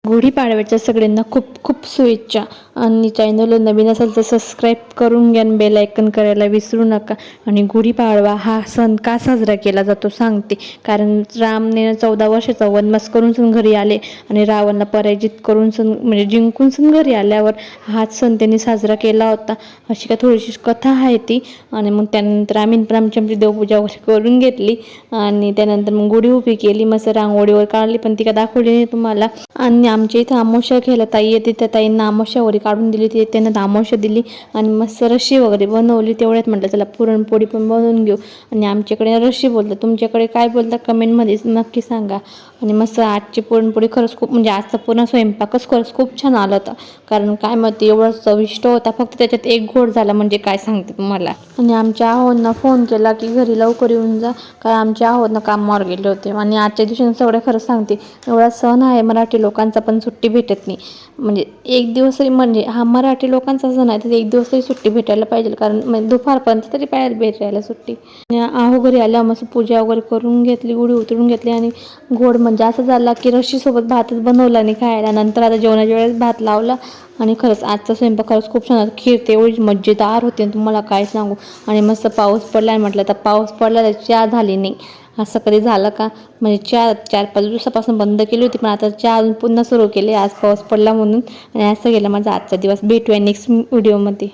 गुढीपाडव्याच्या सगळ्यांना खूप खूप शुभेच्छा. आणि चॅनलला नवीन असेल तर सबस्क्राईब करून घ्या आणि बेल आयकन करायला विसरू नका. आणि गुढीपाडवा हा सण का साजरा केला जातो सांगते. कारण रामने 14 वर्षाचा वनवास करून सण घरी आले आणि रावणला पराजित करून सण म्हणजे जिंकून सण घरी आल्यावर हाच सण त्यांनी साजरा केला होता. अशी का थोडीशी कथा आहे ती. आणि मग त्यानंतर आम्ही पण आमची देवपूजा वगैरे करून घेतली आणि त्यानंतर मग गुढी उभी केली, मस्त रांगोळीवर काढली, पण ती का दाखवली नाही तुम्हाला. आणि आमच्या इथं अमावस्या घ्यायला ताई येते, त्या ताईंना अमावस्या वगैरे काढून दिली, ती त्यांना अमावस्या दिली आणि मस्त रशी वगैरे बनवली. तेवढ्यात म्हटलं चला पुरणपोळी पण बनवून घेऊ. आणि आमच्याकडे रशी बोलतात, तुमच्याकडे काय बोलतात कमेंटमध्ये नक्की सांगा. आणि मस्त आजची पुरणपोळी खरंच खूप म्हणजे आजचा पूर्ण स्वयंपाकच खरंच खूप छान आला होता. कारण काय माहिती एवढं चविष्ट होता, फक्त त्याच्यात एक गोड झाला म्हणजे काय सांगते तुम्हाला. आणि आमच्या आहोंना फोन केला की घरी लवकर येऊन जा, कारण आमच्या आहोंना कामावर गेले होते. आणि आजच्या दिवशी सगळं खरंच सांगते, एवढा सण आहे मराठी लोकांचा पण सुट्टी भेटत नाही. म्हणजे एक दिवस तरी म्हणजे हा मराठी लोकांचा सण आहे तर एक दिवस तरी सुट्टी भेटायला पाहिजे, कारण म्हणजे दुपारपर्यंत तरी बाहेर भेटायला सुट्टी. आहो घरी आल्या मस्त पूजा वगैरे करून घेतली, गुढी उतरून घेतली. आणि गोड म्हणजे असं झाला की रशीसोबत भातच बनवला आणि खायला. नंतर आता जेवणाच्या वेळेस भात लावला. आणि खरंच आजचा स्वयंपाक खरंच खूप छान. खीर तर एवढी मजेदार होते तुम्हाला काय सांगू. आणि मस्त पाऊस पडला आहे म्हटलं तर पाऊस पडला तर चहा झाली नाही. असं कधी झालं का. म्हणजे चहा 4-5 दिवसापासून बंद केली होती, पण आता चहा अजून पुन्हा सुरू केली आज पाऊस पडला म्हणून. आणि असं गेला माझा आजचा दिवस. भेटूया नेक्स्ट व्हिडिओमध्ये.